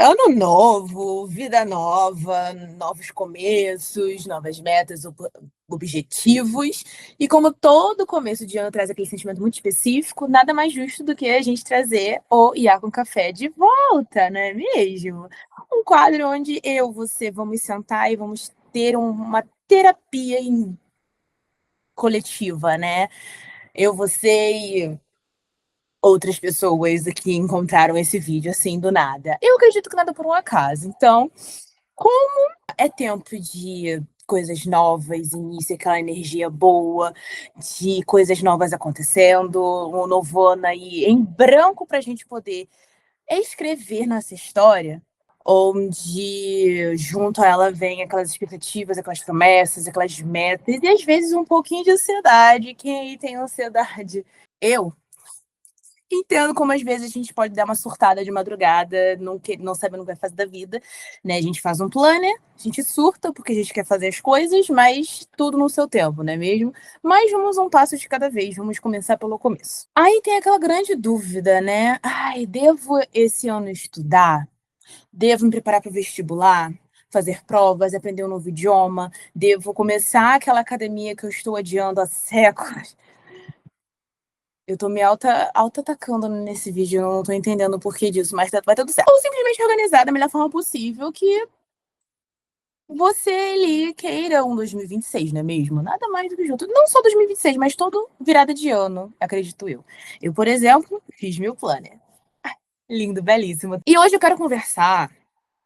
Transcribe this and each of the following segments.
Ano novo, vida nova, novos começos, novas metas, objetivos. E como todo começo de ano traz aquele sentimento muito específico, nada mais justo do que a gente trazer o Iá com Café de volta, não é mesmo? Um quadro onde eu, você, vamos sentar e vamos ter uma terapia coletiva, né? Eu, você e outras pessoas que encontraram esse vídeo assim do nada. Eu acredito que nada por um acaso. Então, como é tempo de coisas novas, início aquela energia boa, de coisas novas acontecendo, um novo ano aí em branco para a gente poder escrever nossa história, onde junto a ela vem aquelas expectativas, aquelas promessas, aquelas metas e às vezes um pouquinho de ansiedade. Quem aí tem ansiedade? Eu entendo como às vezes a gente pode dar uma surtada de madrugada, não sabendo o que vai fazer da vida, né? A gente faz um planner, a gente surta porque a gente quer fazer as coisas, mas tudo no seu tempo, não é mesmo? Mas vamos um passo de cada vez, vamos começar pelo começo. Aí tem aquela grande dúvida, né? Ai, devo esse ano estudar? Devo me preparar para o vestibular? Fazer provas, aprender um novo idioma? Devo começar aquela academia que eu estou adiando há séculos? Eu tô me auto-atacando nesse vídeo, eu não tô entendendo o porquê disso, mas vai tudo certo. Ou simplesmente organizar da melhor forma possível que você ali queira um 2026, não é mesmo? Nada mais do que junto. Não só 2026, mas todo virada de ano, acredito eu. Eu, por exemplo, fiz meu planner. Lindo, belíssimo. E hoje eu quero conversar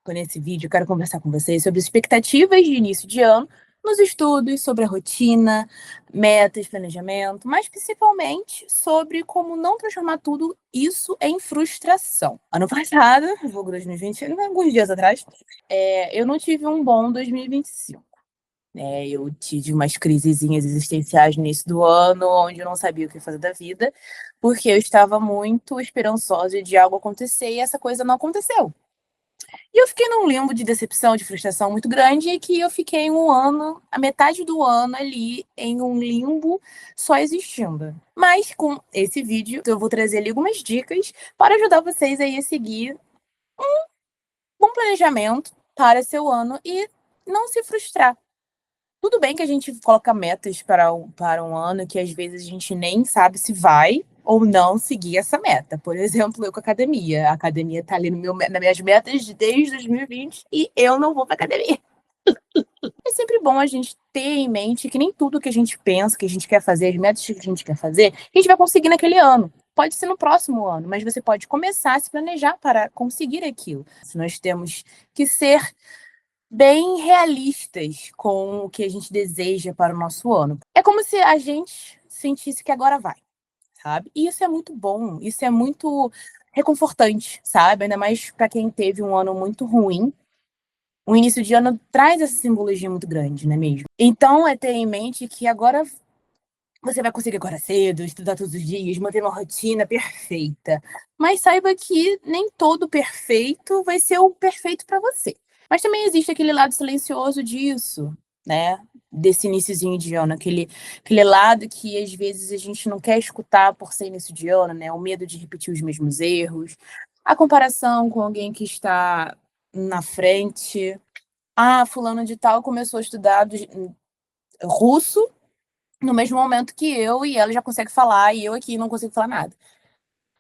nesse vídeo, eu quero conversar com vocês sobre expectativas de início de ano nos estudos, sobre a rotina, metas, planejamento, mas principalmente sobre como não transformar tudo isso em frustração. Ano passado, vulgo 2020, alguns dias atrás, eu não tive um bom 2025. Eu tive umas crisezinhas existenciais no início do ano, onde eu não sabia o que fazer da vida, porque eu estava muito esperançosa de algo acontecer e essa coisa não aconteceu. E eu fiquei num limbo de decepção, de frustração muito grande, e que eu fiquei um ano, a metade do ano ali, em um limbo, só existindo. Mas com esse vídeo, eu vou trazer ali algumas dicas para ajudar vocês aí a seguir bom planejamento para seu ano e não se frustrar. Tudo bem que a gente coloca metas para um ano que às vezes a gente nem sabe se vai ou não seguir essa meta. Por exemplo, eu com a academia. A academia está ali nas minhas metas desde 2020 e eu não vou para academia. É sempre bom a gente ter em mente que nem tudo que a gente pensa, que a gente quer fazer, as metas que a gente quer fazer, a gente vai conseguir naquele ano. Pode ser no próximo ano, mas você pode começar a se planejar para conseguir aquilo. Nós temos que ser bem realistas com o que a gente deseja para o nosso ano. É como se a gente sentisse que agora vai, sabe? E isso é muito bom, isso é muito reconfortante, sabe? Ainda mais para quem teve um ano muito ruim. O início de ano traz essa simbologia muito grande, não é mesmo? Então, é ter em mente que agora você vai conseguir acordar cedo, estudar todos os dias, manter uma rotina perfeita. Mas saiba que nem todo perfeito vai ser o perfeito para você. Mas também existe aquele lado silencioso disso, né? Desse iniciozinho de ano, aquele lado que às vezes a gente não quer escutar por ser início de ano, né? O medo de repetir os mesmos erros, a comparação com alguém que está na frente. Ah, fulano de tal começou a estudar russo no mesmo momento que eu e ela já consegue falar e eu aqui não consigo falar nada.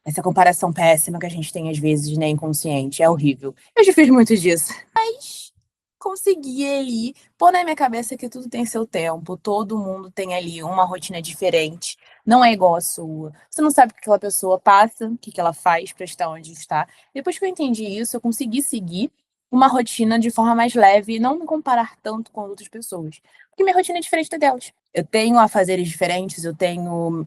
Essa comparação péssima que a gente tem às vezes, né, inconsciente, é horrível. Eu já fiz muito disso. Mas consegui ali pôr na minha cabeça que tudo tem seu tempo, todo mundo tem ali uma rotina diferente, não é igual a sua. Você não sabe o que aquela pessoa passa, o que ela faz para estar onde está. Depois que eu entendi isso, eu consegui seguir uma rotina de forma mais leve e não me comparar tanto com outras pessoas. Porque minha rotina é diferente da delas. Eu tenho afazeres diferentes, eu tenho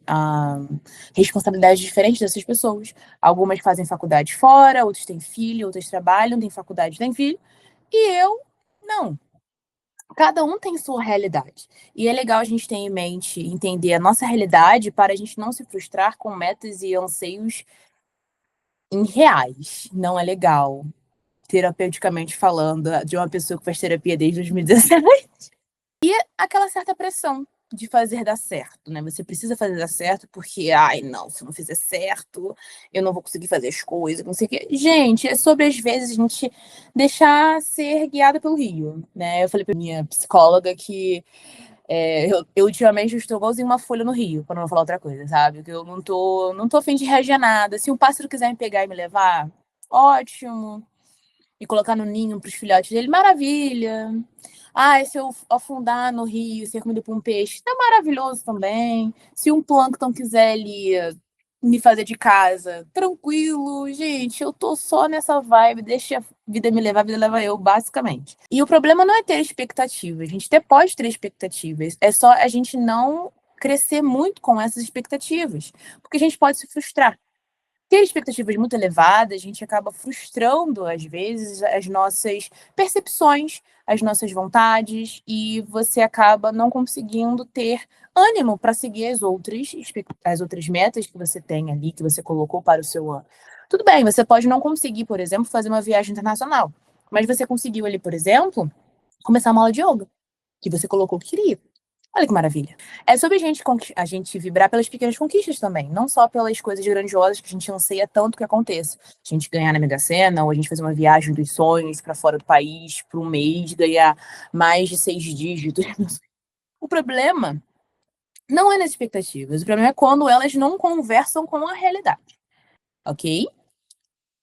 responsabilidades diferentes dessas pessoas. Algumas fazem faculdade fora, outros têm filho, outras trabalham, têm faculdade, têm filho. E eu, não. Cada um tem sua realidade. E é legal a gente ter em mente, entender a nossa realidade para a gente não se frustrar com metas e anseios irreais. Não é legal, terapeuticamente falando, de uma pessoa que faz terapia desde 2017. E aquela certa pressão. de fazer dar certo, né? Você precisa fazer dar certo porque, ai, não, se não fizer certo, eu não vou conseguir fazer as coisas, não sei o quê. Gente, é sobre às vezes a gente deixar ser guiada pelo rio, né? Eu falei pra minha psicóloga que eu ultimamente estou igualzinho uma folha no rio, para não falar outra coisa, sabe? Que eu não tô a fim de reagir a nada. Se um pássaro quiser me pegar e me levar, ótimo. E colocar no ninho para os filhotes dele, maravilha. Ah, e se eu afundar no rio, ser comido por um peixe, tá maravilhoso também. Se um plâncton quiser ali me fazer de casa, tranquilo, gente, eu tô só nessa vibe, deixa a vida me levar, a vida leva eu, basicamente. E o problema não é ter expectativas, a gente até pode ter expectativas, é só a gente não crescer muito com essas expectativas, porque a gente pode se frustrar. Ter expectativas muito elevadas, a gente acaba frustrando, às vezes, as nossas percepções, as nossas vontades, e você acaba não conseguindo ter ânimo para seguir as outras metas que você tem ali, que você colocou para o seu ano. Tudo bem, você pode não conseguir, por exemplo, fazer uma viagem internacional, mas você conseguiu ali, por exemplo, começar uma aula de yoga, que você colocou que queria. Olha que maravilha. É sobre a gente vibrar pelas pequenas conquistas também, não só pelas coisas grandiosas que a gente anseia tanto que aconteça. A gente ganhar na Mega Sena, ou a gente fazer uma viagem dos sonhos para fora do país por um mês, ganhar mais de 6 dígitos. O problema não é nas expectativas, o problema é quando elas não conversam com a realidade, ok?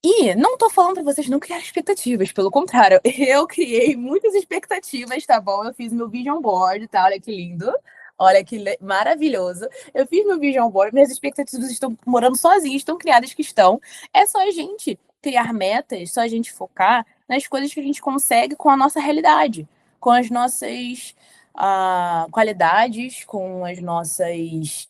E não tô falando pra vocês não criarem expectativas, pelo contrário, eu criei muitas expectativas, tá bom? Eu fiz meu vision board, tá? Olha que lindo. Olha que maravilhoso. Eu fiz meu vision board, minhas expectativas estão morando sozinhas, estão criadas que estão. É só a gente criar metas, só a gente focar nas coisas que a gente consegue com a nossa realidade, com as nossas qualidades, com as nossas,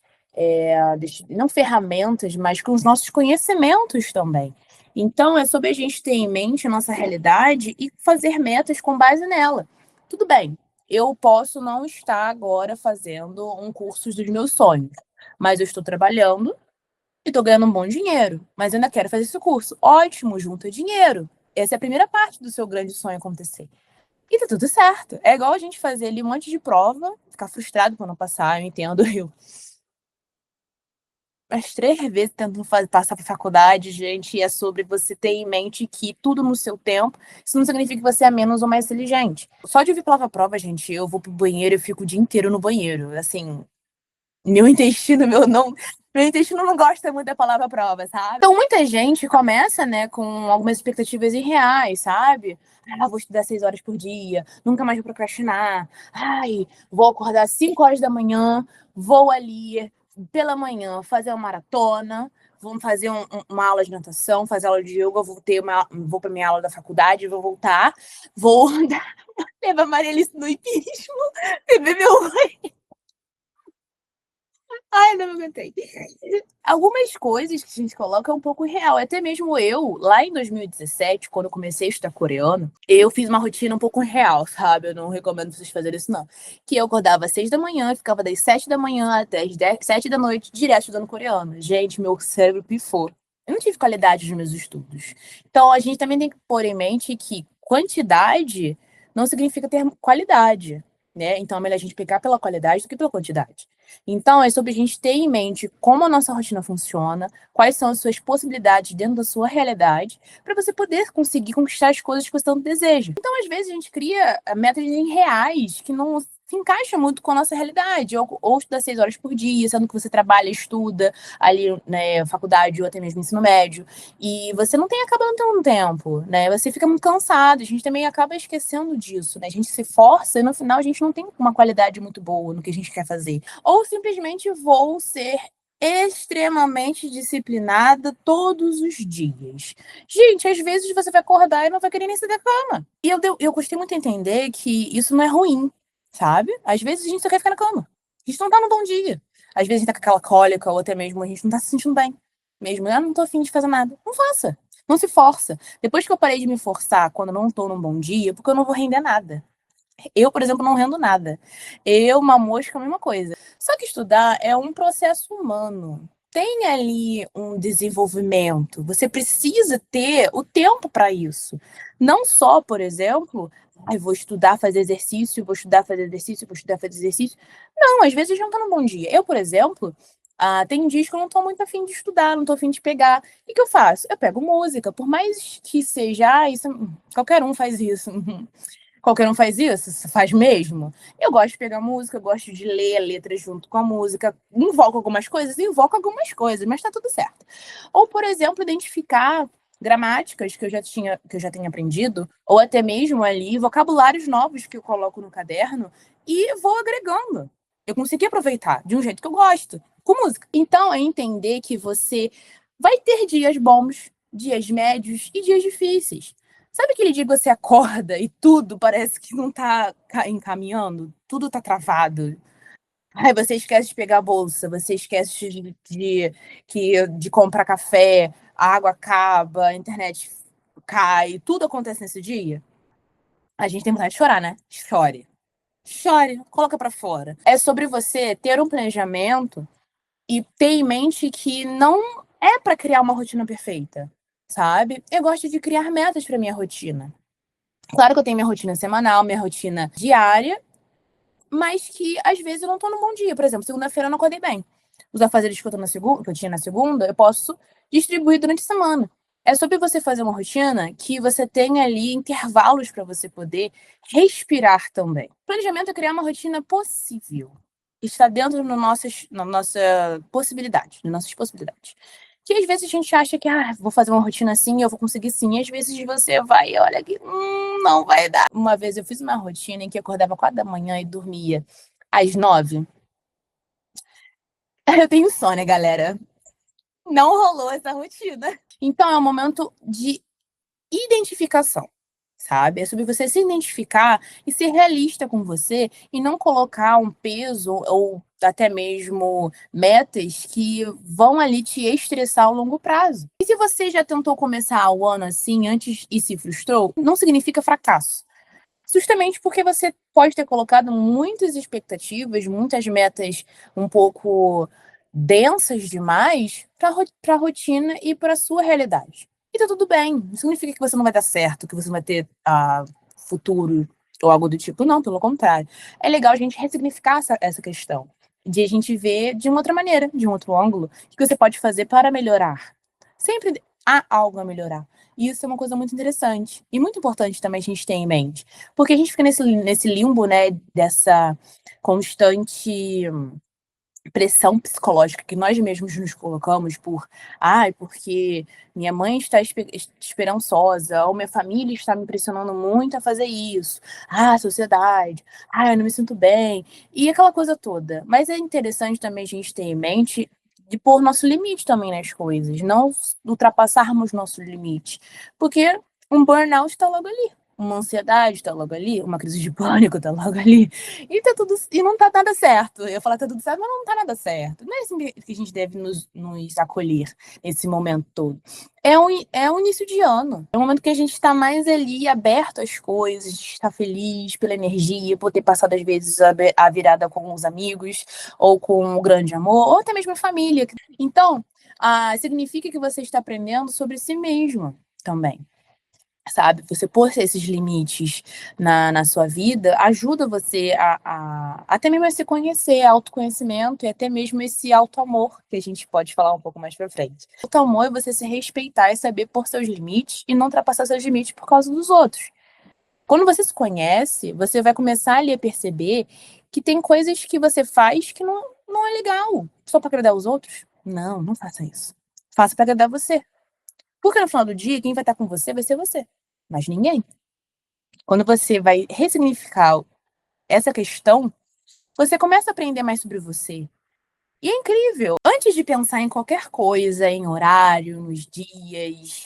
não ferramentas, mas com os nossos conhecimentos também. Então, é sobre a gente ter em mente a nossa realidade e fazer metas com base nela. Tudo bem, eu posso não estar agora fazendo um curso dos meus sonhos, mas eu estou trabalhando e estou ganhando um bom dinheiro, mas eu ainda quero fazer esse curso. Ótimo, junta dinheiro. Essa é a primeira parte do seu grande sonho acontecer. E tá tudo certo. É igual a gente fazer ali um monte de prova, ficar frustrado por não passar, eu entendo, eu as 3 vezes tentando passar para faculdade, gente, e é sobre você ter em mente que tudo no seu tempo, isso não significa que você é menos ou mais inteligente. Só de ouvir palavra prova, gente, eu vou pro banheiro, eu fico o dia inteiro no banheiro, assim, meu intestino, meu intestino não gosta muito da palavra prova, sabe? Então, muita gente começa, né, com algumas expectativas irreais, sabe? Ah, vou estudar 6 horas por dia, nunca mais vou procrastinar. Ai, vou acordar 5 horas da manhã, vou ali pela manhã fazer uma maratona, vou fazer uma aula de natação, fazer aula de yoga, vou para minha aula da faculdade, vou voltar, vou levar Maria Alice no hipismo, beber meu. Ai, não aguentei. Algumas coisas que a gente coloca é um pouco real. Até mesmo eu, lá em 2017, quando eu comecei a estudar coreano, eu fiz uma rotina um pouco real, sabe? Eu não recomendo vocês fazerem isso, não. Que eu acordava às 6 da manhã e ficava das 7 da manhã até as 7 da noite, direto estudando coreano. Gente, meu cérebro pifou. Eu não tive qualidade nos meus estudos. Então, a gente também tem que pôr em mente que quantidade não significa ter qualidade, né? Então, é melhor a gente pegar pela qualidade do que pela quantidade. Então, é sobre a gente ter em mente como a nossa rotina funciona, quais são as suas possibilidades dentro da sua realidade, para você poder conseguir conquistar as coisas que você tanto deseja. Então, às vezes, a gente cria metas irreais que não se encaixam muito com a nossa realidade, ou estudar 6 horas por dia, sendo que você trabalha, estuda ali, né, faculdade ou até mesmo ensino médio, e você acaba não tendo tempo, né? Você fica muito cansado, a gente também acaba esquecendo disso, né? A gente se força e no final a gente não tem uma qualidade muito boa no que a gente quer fazer. Ou simplesmente vou ser extremamente disciplinada todos os dias. Gente, às vezes você vai acordar e não vai querer nem sair da cama. E eu gostei muito de entender que isso não é ruim, sabe? Às vezes a gente só quer ficar na cama. A gente não tá no bom dia. Às vezes a gente tá com aquela cólica, ou até mesmo a gente não tá se sentindo bem. Mesmo, eu não tô afim de fazer nada. Não faça. Não se força. Depois que eu parei de me forçar quando eu não tô num bom dia, porque eu não vou render nada. Eu, por exemplo, não rendo nada. Eu, uma mosca, a mesma coisa. Só que estudar é um processo humano. tem ali um desenvolvimento, você precisa ter o tempo para isso. Não só, por exemplo, ai, vou estudar, fazer exercício, vou estudar, fazer exercício, vou estudar, fazer exercício. Não, às vezes não tô num bom dia. Eu, por exemplo, tem dias que eu não tô muito afim de estudar, não tô afim de pegar. O que eu faço? Eu pego música, por mais que seja, isso, qualquer um faz isso. Qualquer um faz isso? Você faz mesmo? Eu gosto de pegar música, eu gosto de ler a letra junto com a música. Invoco algumas coisas, mas tá tudo certo. Ou, por exemplo, identificar gramáticas que eu já tenho aprendido, ou até mesmo ali vocabulários novos que eu coloco no caderno e vou agregando. Eu consegui aproveitar de um jeito que eu gosto, com música. Então, é entender que você vai ter dias bons, dias médios e dias difíceis. Sabe aquele dia que você acorda e tudo parece que não tá encaminhando? Tudo tá travado. Aí você esquece de pegar a bolsa, você esquece de comprar café, a água acaba, a internet cai, tudo acontece nesse dia. A gente tem vontade de chorar, né? Chore. Chore, coloca pra fora. É sobre você ter um planejamento e ter em mente que não é pra criar uma rotina perfeita, sabe? Eu gosto de criar metas pra minha rotina. Claro que eu tenho minha rotina semanal, minha rotina diária, mas que às vezes eu não tô num bom dia. Por exemplo, segunda-feira eu não acordei bem. Os afazeres que que eu tinha na segunda, eu posso distribuir durante a semana. É sobre você fazer uma rotina que você tenha ali intervalos para você poder respirar também. Planejamento é criar uma rotina possível, que está dentro na nossa possibilidade, das nossas possibilidades. Que às vezes a gente acha que, vou fazer uma rotina assim, eu vou conseguir sim. E às vezes você vai, olha que não vai dar. Uma vez eu fiz uma rotina em que eu acordava 4 da manhã e dormia às 9. Eu tenho insônia, galera. Não rolou essa rotina. Então é um momento de identificação, sabe? É sobre você se identificar e ser realista com você e não colocar um peso ou até mesmo metas que vão ali te estressar ao longo prazo. E se você já tentou começar o ano assim antes e se frustrou, não significa fracasso. Justamente porque você pode ter colocado muitas expectativas, muitas metas um pouco densas demais para a rotina e para a sua realidade. E tá tudo bem. Não significa que você não vai dar certo, que você não vai ter futuro ou algo do tipo. Não, pelo contrário. É legal a gente ressignificar essa questão. De a gente ver de uma outra maneira, de um outro ângulo, o que você pode fazer para melhorar. Sempre há algo a melhorar. E isso é uma coisa muito interessante. E muito importante também a gente ter em mente. Porque a gente fica nesse limbo, né, dessa constante pressão psicológica que nós mesmos nos colocamos porque minha mãe está esperançosa, ou minha família está me pressionando muito a fazer isso. A sociedade, eu não me sinto bem. E aquela coisa toda. Mas é interessante também a gente ter em mente de pôr nosso limite também nas coisas, não ultrapassarmos nosso limite. Porque um burnout está logo ali. Uma ansiedade tá logo ali, uma crise de pânico tá logo ali, e tá tudo e não tá nada certo. Eu ia falar tá tudo certo, mas não tá nada certo. Não é assim que a gente deve nos acolher nesse momento todo. É um início de ano. É um momento que a gente está mais ali aberto às coisas, está feliz pela energia, por ter passado às vezes a virada com os amigos, ou com o grande amor, ou até mesmo a família. Então, significa que você está aprendendo sobre si mesmo também. Sabe, você pôr esses limites na sua vida ajuda você até mesmo a se conhecer, autoconhecimento e até mesmo esse auto-amor, que a gente pode falar um pouco mais pra frente. Auto-amor é você se respeitar e saber pôr seus limites e não ultrapassar seus limites por causa dos outros. Quando você se conhece, você vai começar ali a perceber que tem coisas que você faz que não é legal, só pra agradar os outros. Não, não faça isso. Faça pra agradar você. Porque no final do dia, quem vai estar com você vai ser você, mas ninguém. Quando você vai ressignificar essa questão, você começa a aprender mais sobre você. E é incrível. Antes de pensar em qualquer coisa, em horário, nos dias,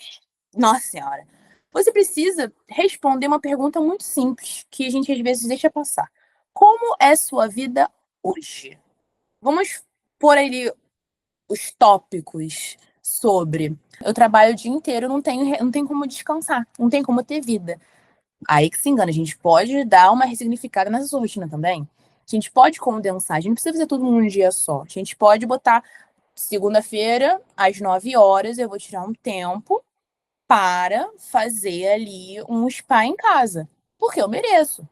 nossa senhora, você precisa responder uma pergunta muito simples, que a gente às vezes deixa passar. Como é sua vida hoje? Vamos pôr ali os tópicos sobre. Eu trabalho o dia inteiro, não tenho como descansar, não tem como ter vida. Aí que se engana, a gente pode dar uma ressignificada nessa sua rotina também. A gente pode condensar, a gente não precisa fazer tudo num dia só. A gente pode botar segunda-feira, às 9 horas, eu vou tirar um tempo para fazer ali um spa em casa, porque eu mereço.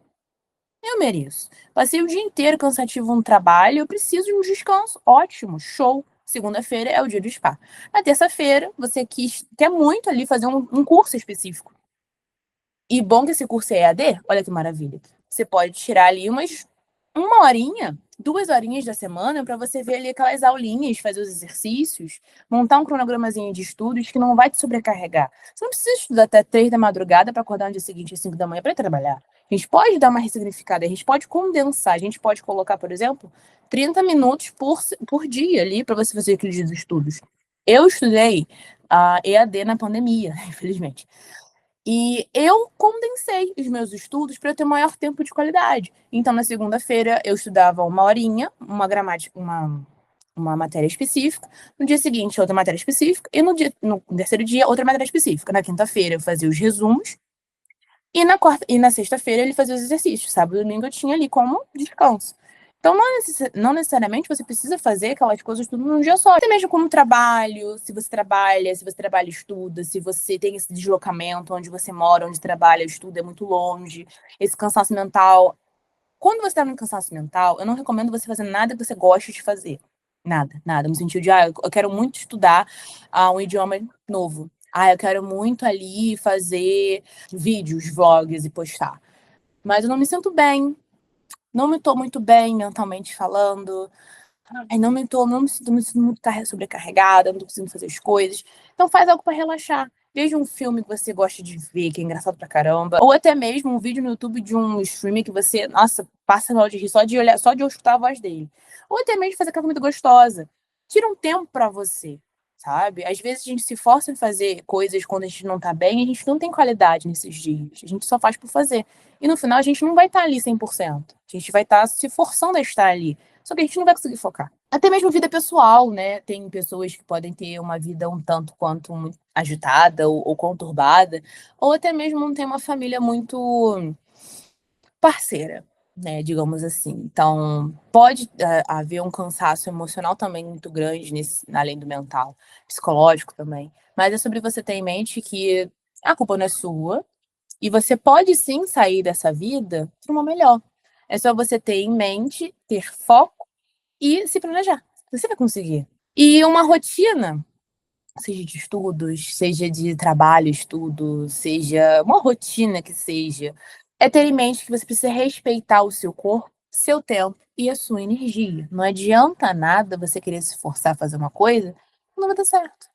Eu mereço. Passei o dia inteiro cansativo no trabalho, eu preciso de um descanso. Ótimo, show. Segunda-feira é o dia do spa. Na terça-feira, você quer muito ali fazer um curso específico. E bom que esse curso é EAD, olha que maravilha. Você pode tirar ali uma horinha, 2 horinhas da semana para você ver ali aquelas aulinhas, fazer os exercícios, montar um cronogramazinho de estudos que não vai te sobrecarregar. Você não precisa estudar até 3 da madrugada para acordar no dia seguinte às 5 da manhã para trabalhar. A gente pode dar uma ressignificada, a gente pode condensar, a gente pode colocar, por exemplo, 30 minutos por dia ali para você fazer aqueles estudos. Eu estudei a EAD na pandemia, infelizmente. E eu condensei os meus estudos para eu ter maior tempo de qualidade. Então, na segunda-feira, eu estudava uma horinha, uma gramática, uma matéria específica. No dia seguinte, outra matéria específica. E no terceiro dia, outra matéria específica. Na quinta-feira, eu fazia os resumos. E na sexta-feira, ele fazia os exercícios. Sábado e domingo, eu tinha ali como descanso. Então, não necessariamente você precisa fazer aquelas coisas tudo num dia só. Até mesmo como trabalho, se você trabalha e estuda, se você tem esse deslocamento onde você mora, onde trabalha, estuda, é muito longe, esse cansaço mental. Quando você está no cansaço mental, eu não recomendo você fazer nada que você goste de fazer. Nada, nada. No sentido de, eu quero muito estudar um idioma novo. Eu quero muito ali fazer vídeos, vlogs e postar. Mas eu não me sinto bem, não me tô muito bem mentalmente falando. Não me sinto muito sobrecarregada, não tô conseguindo fazer as coisas. Então faz algo para relaxar. Veja um filme que você gosta de ver, que é engraçado pra caramba. Ou até mesmo um vídeo no YouTube de um streamer que você, nossa, passa mal de rir só de olhar, só de eu escutar a voz dele. Ou até mesmo fazer aquela comida gostosa. Tira um tempo para você, sabe? Às vezes a gente se força em fazer coisas quando a gente não tá bem e a gente não tem qualidade nesses dias. A gente só faz por fazer. E no final a gente não vai estar ali 100%. A gente vai estar se forçando a estar ali. Só que a gente não vai conseguir focar. Até mesmo vida pessoal, né? Tem pessoas que podem ter uma vida um tanto quanto agitada ou conturbada, ou até mesmo não ter uma família muito parceira, né? Digamos assim. Então, pode haver um cansaço emocional também muito grande, além do mental, psicológico também. Mas é sobre você ter em mente que a culpa não é sua, e você pode sim sair dessa vida para uma melhor. É só você ter em mente, ter foco e se planejar. Você vai conseguir. E uma rotina, seja de estudos, seja de trabalho, estudo, seja uma rotina que seja, é ter em mente que você precisa respeitar o seu corpo, seu tempo e a sua energia. Não adianta nada você querer se forçar a fazer uma coisa, não vai dar certo.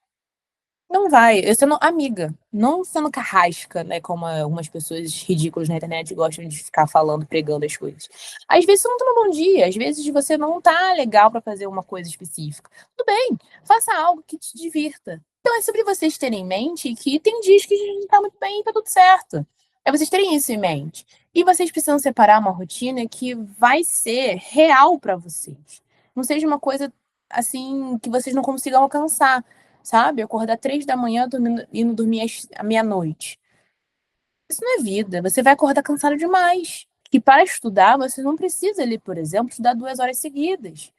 Não vai. Eu sendo amiga, não sendo carrasca, né, como algumas pessoas ridículas na internet gostam de ficar falando, pregando as coisas. Às vezes você não tá num bom dia, às vezes você não tá legal pra fazer uma coisa específica. Tudo bem, faça algo que te divirta. Então é sobre vocês terem em mente que tem dias que a gente não tá muito bem e tá tudo certo. É vocês terem isso em mente. E vocês precisam separar uma rotina que vai ser real pra vocês. Não seja uma coisa assim que vocês não consigam alcançar. Sabe, acordar 3 da manhã, indo dormir à meia-noite. Isso não é vida, você vai acordar cansado demais. E para estudar, você não precisa ali, por exemplo, estudar 2 horas seguidas.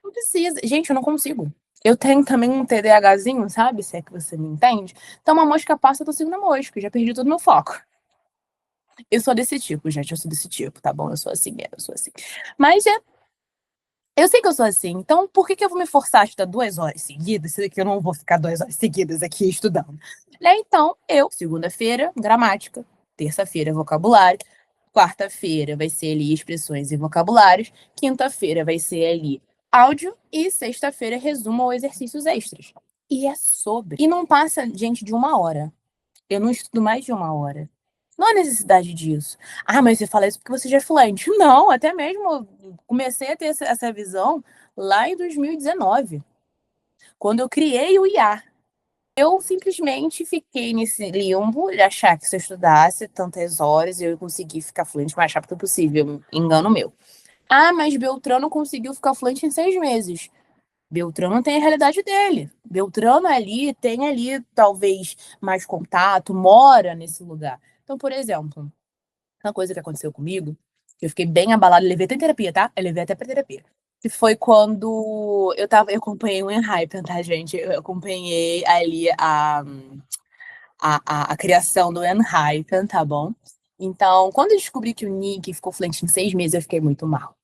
Não precisa. Gente, eu não consigo. Eu tenho também um TDAHzinho, sabe, se é que você me entende. Então uma mosca passa, eu tô seguindo a mosca, já perdi todo o meu foco. Eu sou desse tipo, gente, eu sou desse tipo, tá bom? Eu sou assim mesmo, eu sou assim. Mas eu sei que eu sou assim, então por que eu vou me forçar a estudar 2 horas seguidas, se que eu não vou ficar 2 horas seguidas aqui estudando? Né? Então, segunda-feira, gramática, terça-feira, vocabulário, quarta-feira vai ser ali expressões e vocabulários, quinta-feira vai ser ali áudio e sexta-feira resumo ou exercícios extras. E é sobre. E não passa, gente, de 1 hora. Eu não estudo mais de 1 hora. Não há necessidade disso. Mas você fala isso porque você já é fluente. Não, até mesmo eu comecei a ter essa visão lá em 2019, quando eu criei o IA. Eu simplesmente fiquei nesse limbo de achar que se eu estudasse tantas horas eu ia conseguir ficar fluente o mais rápido possível. Engano meu. Mas Beltrano conseguiu ficar fluente em 6 meses. Beltrano tem a realidade dele. Beltrano ali tem ali, talvez, mais contato, mora nesse lugar. Então, por exemplo, uma coisa que aconteceu comigo, que eu fiquei bem abalada, eu levei até em terapia, tá? Eu levei até pra terapia. que foi quando eu acompanhei o Enhypen, tá, gente? Eu acompanhei ali a criação do Enhypen, tá bom? Então, quando eu descobri que o Nick ficou fluente em 6 meses, eu fiquei muito mal.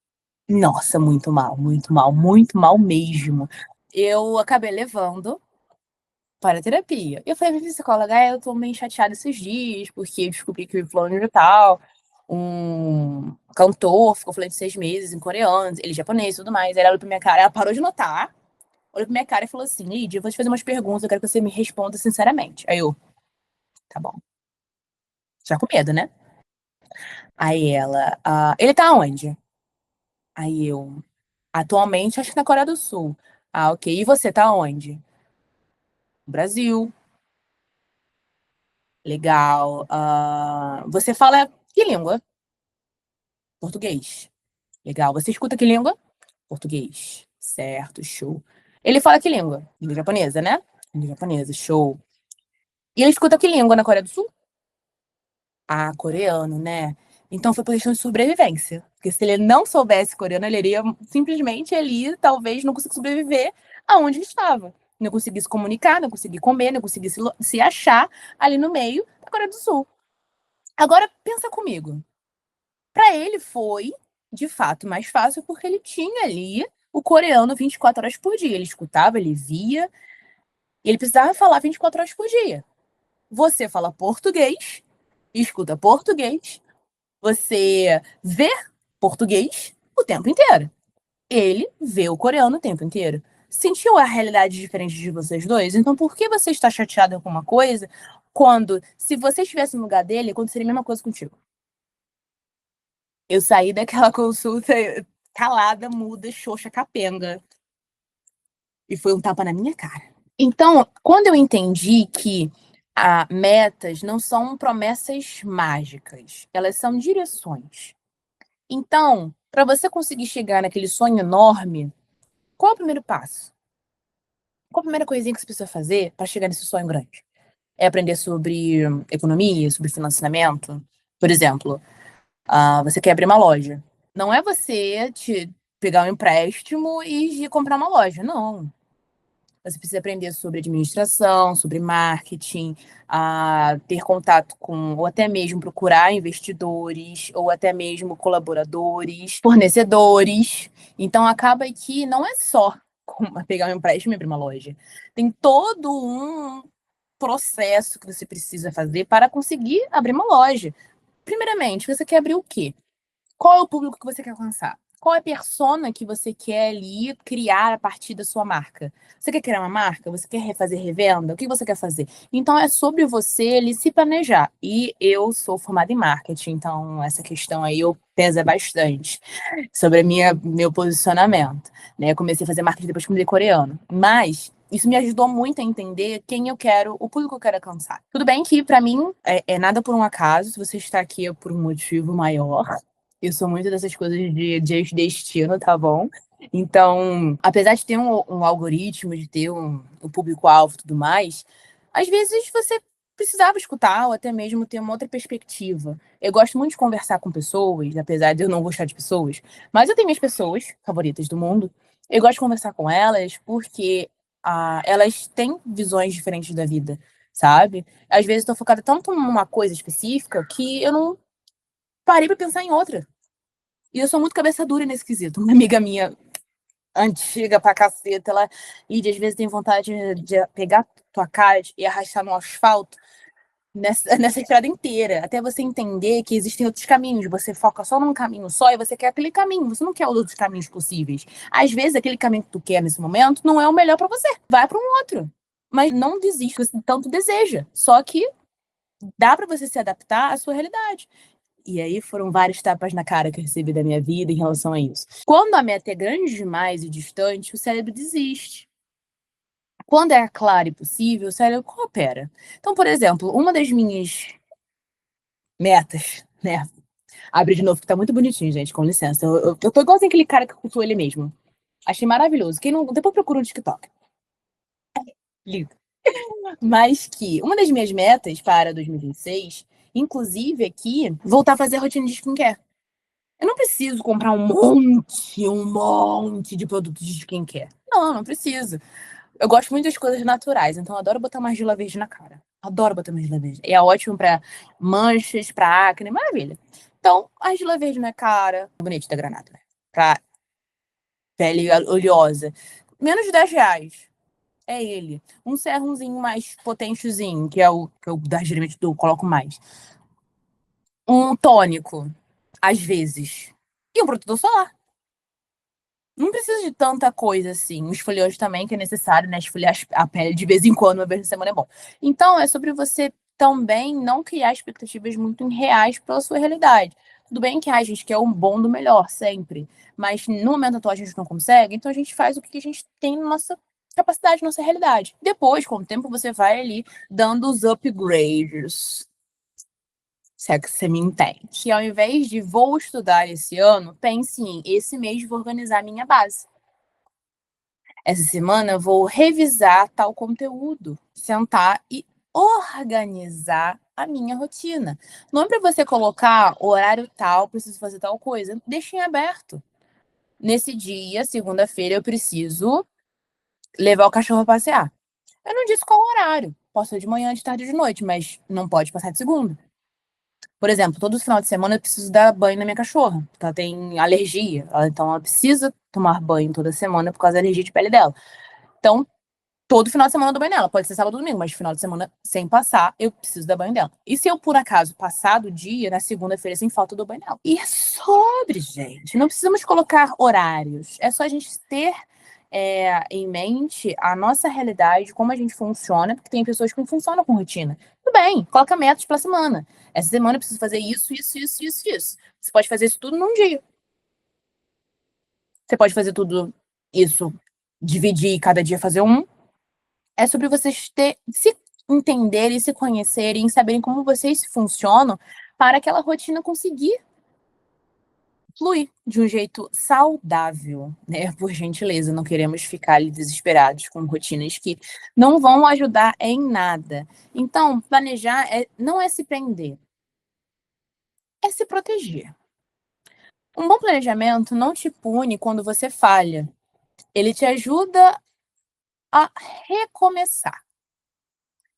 Nossa, muito mal, muito mal mesmo. Eu acabei levando para a terapia. Eu falei pra psicóloga, eu tô meio chateada esses dias, porque eu descobri que o fulano de tal, um cantor, ficou fluente 6 meses em coreano, ele é japonês e tudo mais. Aí ela olhou pra minha cara, ela parou de notar, olhou pra minha cara e falou assim, Lídia, eu vou te fazer umas perguntas, eu quero que você me responda sinceramente. Aí eu, tá bom. Já com medo, né? Aí ela, ele tá onde? Aí eu, atualmente, acho que na Coreia do Sul. Ah, ok. E você tá onde? Brasil. Legal. Você fala que língua? Português. Legal. Você escuta que língua? Português. Certo, show. Ele fala que língua? Língua japonesa, né? Língua japonesa, show. E ele escuta que língua na Coreia do Sul? Ah, coreano, né? Então foi por questão de sobrevivência. Porque se ele não soubesse coreano, ele iria simplesmente ele talvez não conseguisse sobreviver aonde ele estava. Não conseguisse se comunicar, não conseguir comer, não conseguisse se achar ali no meio da Coreia do Sul. Agora pensa comigo. Para ele foi, de fato, mais fácil porque ele tinha ali o coreano 24 horas por dia. Ele escutava, ele via, e ele precisava falar 24 horas por dia. Você fala português, escuta português, você vê português o tempo inteiro. Ele vê o coreano o tempo inteiro. Sentiu a realidade diferente de vocês dois? Então por que você está chateada com uma coisa quando, se você estivesse no lugar dele, aconteceria a mesma coisa contigo? Eu saí daquela consulta calada, muda, xoxa, capenga. E foi um tapa na minha cara. Então, quando eu entendi que metas não são promessas mágicas, elas são direções. Então, para você conseguir chegar naquele sonho enorme, qual é o primeiro passo? Qual a primeira coisinha que você precisa fazer para chegar nesse sonho grande? É aprender sobre economia, sobre financiamento? Por exemplo, você quer abrir uma loja. Não é você te pegar um empréstimo e ir comprar uma loja, não. Você precisa aprender sobre administração, sobre marketing, a ter contato com, ou até mesmo procurar investidores, ou até mesmo colaboradores, fornecedores. Então, acaba que não é só pegar um empréstimo e abrir uma loja. Tem todo um processo que você precisa fazer para conseguir abrir uma loja. Primeiramente, você quer abrir o quê? Qual é o público que você quer alcançar? Qual é a persona que você quer ali criar a partir da sua marca? Você quer criar uma marca? Você quer fazer revenda? O que você quer fazer? Então é sobre você ali se planejar. E eu sou formada em marketing, então essa questão aí eu pesa bastante sobre meu posicionamento, né? Eu comecei a fazer marketing depois que mudei coreano, mas isso me ajudou muito a entender quem eu quero, o público que eu quero alcançar. Tudo bem que para mim é nada por um acaso, se você está aqui é por um motivo maior. Eu sou muito dessas coisas de destino, tá bom? Então, apesar de ter um algoritmo, de ter um público-alvo e tudo mais, às vezes você precisava escutar ou até mesmo ter uma outra perspectiva. Eu gosto muito de conversar com pessoas, apesar de eu não gostar de pessoas, mas eu tenho minhas pessoas favoritas do mundo. Eu gosto de conversar com elas porque elas têm visões diferentes da vida, sabe? Às vezes eu tô focada tanto numa coisa específica que eu não parei pra pensar em outra. E eu sou muito cabeça dura nesse quesito. Uma amiga minha, antiga pra caceta, ela, Lídia, às vezes tem vontade de pegar tua cara e arrastar no asfalto nessa estrada inteira, até você entender que existem outros caminhos. Você foca só num caminho só e você quer aquele caminho, você não quer os outros caminhos possíveis. Às vezes, aquele caminho que tu quer nesse momento não é o melhor pra você. Vai pra um outro. Mas não desista, você tanto deseja. Só que dá pra você se adaptar à sua realidade. E aí foram vários tapas na cara que eu recebi da minha vida em relação a isso. Quando a meta é grande demais e distante, o cérebro desiste. Quando é claro e possível, o cérebro coopera. Então, por exemplo, uma das minhas metas, né? Abre de novo, que tá muito bonitinho, gente, com licença. Eu tô igualzinho aquele cara que cultua ele mesmo. Achei maravilhoso. Quem não. Depois procura no TikTok. Lindo. Mas que uma das minhas metas para 2026, inclusive aqui, voltar a fazer a rotina de skincare. Eu não preciso comprar um monte de produtos de skincare. Não preciso. Eu gosto muito das coisas naturais, então eu adoro botar uma argila verde na cara. Adoro botar uma argila verde. E é ótimo pra manchas, pra acne, maravilha. Então, argila verde na cara, bonito da Granada, né? Pra pele oleosa. Menos de R$ 10. É ele. Um serumzinho mais potentezinho, que é o que eu geralmente coloco mais. Um tônico, às vezes. E um protetor solar. Não precisa de tanta coisa assim. O esfoliante também, que é necessário, né? Esfoliar a pele de vez em quando, uma vez na semana é bom. Então, é sobre você também não criar expectativas muito irreais pela sua realidade. Tudo bem que a gente quer um bom do melhor, sempre. Mas no momento atual a gente não consegue, então a gente faz o que a gente tem na nossa capacidade, na nossa realidade. Depois, com o tempo, você vai ali dando os upgrades. Se é que você me entende. E ao invés de vou estudar esse ano, pense em esse mês vou organizar a minha base. Essa semana eu vou revisar tal conteúdo, sentar e organizar a minha rotina. Não é para você colocar horário tal, preciso fazer tal coisa. Deixa em aberto. Nesse dia, segunda-feira, eu preciso levar o cachorro a passear. Eu não disse qual horário. Posso ser de manhã, de tarde, de noite, mas não pode passar de segunda. Por exemplo, todo final de semana eu preciso dar banho na minha cachorra, porque ela tem alergia. Então ela precisa tomar banho toda semana por causa da alergia de pele dela. Então, todo final de semana eu dou banho nela. Pode ser sábado ou domingo, mas final de semana, sem passar, eu preciso dar banho dela. E se eu, por acaso, passar do dia, na segunda-feira, sem falta, eu dou banho nela. E é sobre, gente. Não precisamos colocar horários. É só a gente ter em mente a nossa realidade, como a gente funciona, porque tem pessoas que não funcionam com rotina. Tudo bem, coloca metas pra semana. Essa semana eu preciso fazer isso, isso, isso, isso, isso. Você pode fazer isso tudo num dia. Você pode fazer tudo isso, dividir e cada dia fazer um. É sobre vocês se entenderem, se conhecerem, saberem como vocês funcionam para aquela rotina conseguir fluir de um jeito saudável, né? Por gentileza, não queremos ficar ali desesperados com rotinas que não vão ajudar em nada. Então, planejar não é se prender, é se proteger. Um bom planejamento não te pune quando você falha. Ele te ajuda a recomeçar.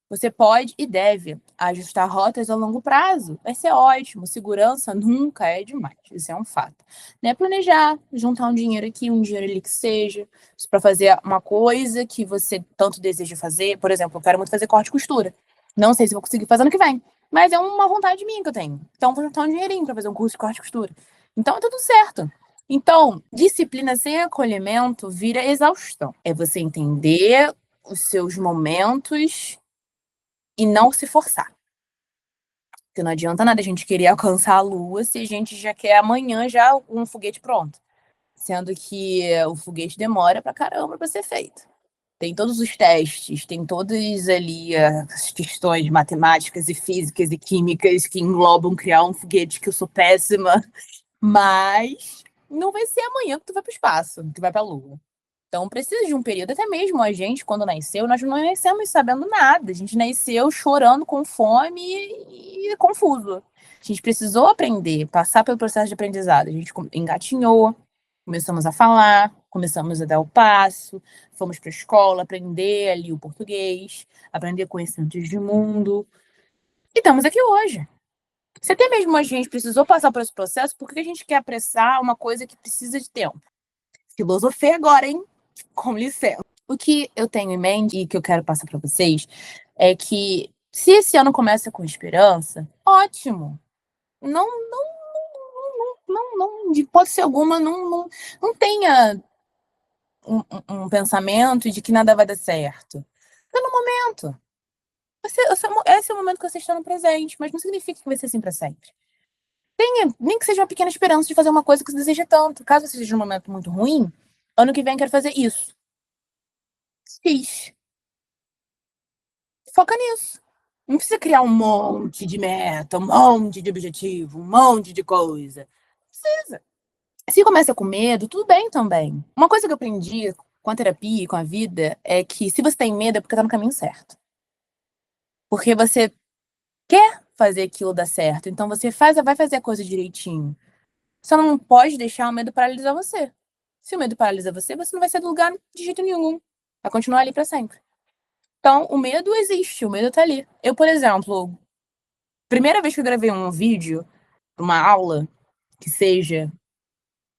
Você pode e deve ajustar rotas a longo prazo. Vai ser ótimo. Segurança nunca é demais. Isso é um fato. Né? Planejar, juntar um dinheiro aqui, um dinheiro ali que seja, para fazer uma coisa que você tanto deseja fazer. Por exemplo, eu quero muito fazer corte e costura. Não sei se vou conseguir fazer ano que vem, mas é uma vontade minha que eu tenho. Então, vou juntar um dinheirinho para fazer um curso de corte e costura. Então, é tudo certo. Então, disciplina sem acolhimento vira exaustão. É você entender os seus momentos e não se forçar. Porque não adianta nada a gente querer alcançar a Lua se a gente já quer amanhã já um foguete pronto. Sendo que o foguete demora pra caramba pra ser feito. Tem todos os testes, tem todas ali as questões matemáticas e físicas e químicas que englobam criar um foguete que eu sou péssima, mas não vai ser amanhã que tu vai pro espaço, que vai pra Lua. Então precisa de um período, até mesmo a gente, quando nasceu, nós não nascemos sabendo nada. A gente nasceu chorando com fome e confuso. A gente precisou aprender, passar pelo processo de aprendizado. A gente engatinhou, começamos a falar, começamos a dar o passo, fomos para a escola aprender ali o português, aprender conhecimentos de mundo. E estamos aqui hoje. Se até mesmo a gente precisou passar por esse processo, por que a gente quer apressar uma coisa que precisa de tempo? Filosofei agora, hein? Com licença. O que eu tenho em mente e que eu quero passar para vocês é que se esse ano começa com esperança, ótimo. Não, não, de hipótese alguma, não tenha um pensamento de que nada vai dar certo. Tá no momento. Esse é o momento que você está no presente, mas não significa que vai ser assim para sempre. Tenha, nem que seja uma pequena esperança de fazer uma coisa que você deseja tanto. Caso você esteja num momento muito ruim, ano que vem eu quero fazer isso. X. Foca nisso. Não precisa criar um monte de meta, um monte de objetivo, um monte de coisa. Não precisa. Se começa com medo, tudo bem também. Uma coisa que eu aprendi com a terapia e com a vida é que se você tem medo é porque tá no caminho certo. Porque você quer fazer aquilo dar certo. Então você vai fazer a coisa direitinho. Você não pode deixar o medo paralisar você. Se o medo paralisa você, você não vai sair do lugar de jeito nenhum. Vai continuar ali para sempre. Então, o medo existe, o medo tá ali. Eu, por exemplo, primeira vez que eu gravei um vídeo, uma aula, que seja,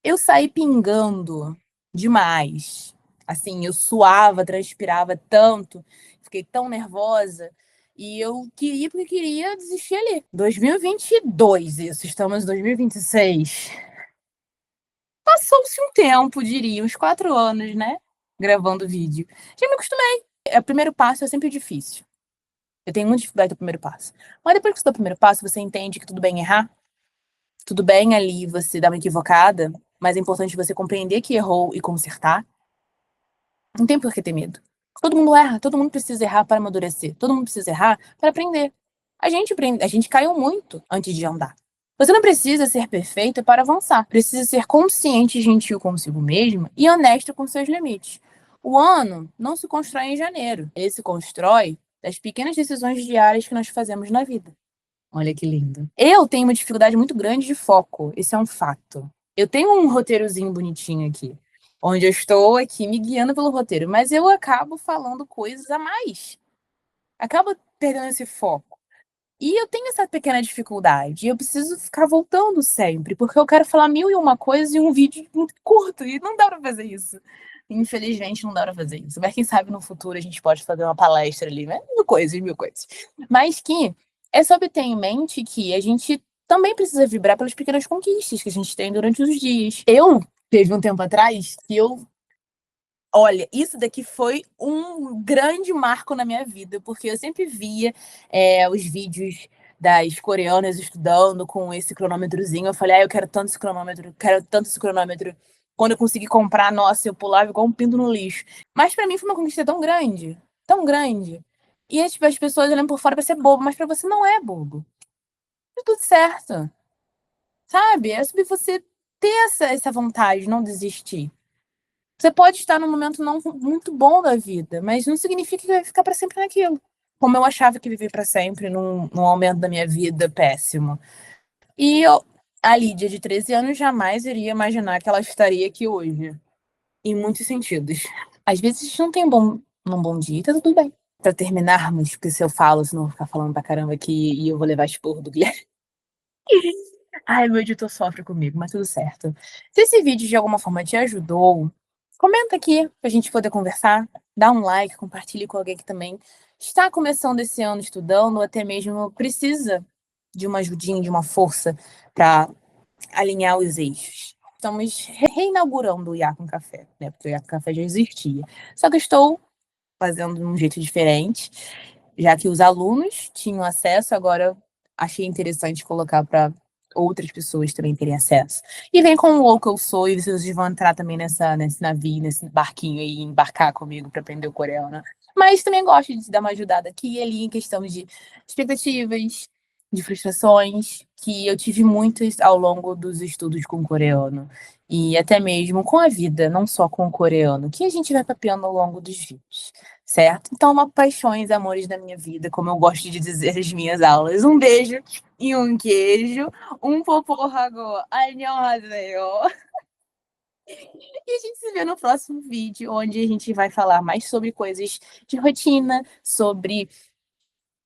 eu saí pingando demais. Assim, eu suava, transpirava tanto, fiquei tão nervosa. E eu queria, porque queria desistir ali. 2022, isso, estamos em 2026. Passou-se um tempo, diria, uns 4 anos, né? Gravando vídeo. Já me acostumei. O primeiro passo é sempre difícil. Eu tenho muita dificuldade do primeiro passo. Mas depois que você dá o primeiro passo, você entende que tudo bem errar. Tudo bem ali você dar uma equivocada, mas é importante você compreender que errou e consertar. Não tem por que ter medo. Todo mundo erra, todo mundo precisa errar para amadurecer, todo mundo precisa errar para aprender. A gente caiu muito antes de andar. Você não precisa ser perfeita para avançar. Precisa ser consciente e gentil consigo mesma e honesto com seus limites. O ano não se constrói em janeiro. Ele se constrói das pequenas decisões diárias que nós fazemos na vida. Olha que lindo. Eu tenho uma dificuldade muito grande de foco, isso é um fato. Eu tenho um roteirozinho bonitinho aqui, onde eu estou aqui me guiando pelo roteiro, mas eu acabo falando coisas a mais. Acabo perdendo esse foco. E eu tenho essa pequena dificuldade. Eu preciso ficar voltando sempre, porque eu quero falar mil e uma coisas em um vídeo muito curto, e não dá pra fazer isso. Infelizmente, não dá pra fazer isso. Mas quem sabe no futuro a gente pode fazer uma palestra ali, né? Mil coisas, mil coisas. Mas que é só ter em mente que a gente também precisa vibrar pelas pequenas conquistas que a gente tem durante os dias. Eu, teve um tempo atrás, que eu olha, isso daqui foi um grande marco na minha vida, porque eu sempre via os vídeos das coreanas estudando com esse cronômetrozinho. Eu falei, eu quero tanto esse cronômetro, quero tanto esse cronômetro. Quando eu consegui comprar, nossa, eu pulava igual um pinto no lixo. Mas pra mim foi uma conquista tão grande, tão grande. E tipo, as pessoas olham por fora pra ser bobo, mas pra você não é bobo. Tá tudo certo, sabe? É sobre você ter essa vontade, não desistir. Você pode estar num momento não muito bom da vida, mas não significa que vai ficar para sempre naquilo. Como eu achava que viver para sempre num momento da minha vida péssimo. E eu, a Lídia, de 13 anos, jamais iria imaginar que ela estaria aqui hoje. Em muitos sentidos. Às vezes a gente não tem num bom dia, tá tudo bem. Para terminarmos, porque se eu falo, senão eu vou ficar falando pra caramba aqui e eu vou levar esporro do Guilherme. Ai, meu editor sofre comigo, mas tudo certo. Se esse vídeo de alguma forma te ajudou, comenta aqui pra gente poder conversar, dá um like, compartilhe com alguém que também está começando esse ano estudando, ou até mesmo precisa de uma ajudinha, de uma força para alinhar os eixos. Estamos reinaugurando o Iá com Café, né? Porque o Iá com Café já existia. Só que eu estou fazendo de um jeito diferente, já que os alunos tinham acesso, agora achei interessante colocar para outras pessoas também terem acesso. E vem com o Local Sou, e vocês vão entrar também nesse navio, nesse barquinho aí, embarcar comigo para aprender o coreano. Mas também gosto de dar uma ajudada aqui e ali em questão de expectativas, de frustrações, que eu tive muitas ao longo dos estudos com coreano. E até mesmo com a vida, não só com o coreano, que a gente vai papeando ao longo dos vídeos, certo? Então, uma paixões, amores da minha vida, como eu gosto de dizer nas minhas aulas. Um beijo e um queijo. Um poporrago. 안녕하세요. E a gente se vê no próximo vídeo, onde a gente vai falar mais sobre coisas de rotina, sobre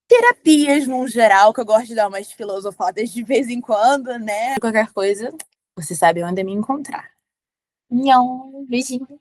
terapias no geral, que eu gosto de dar umas filosofadas de vez em quando, né? Qualquer coisa, você sabe onde me encontrar. Nhão, beijinho.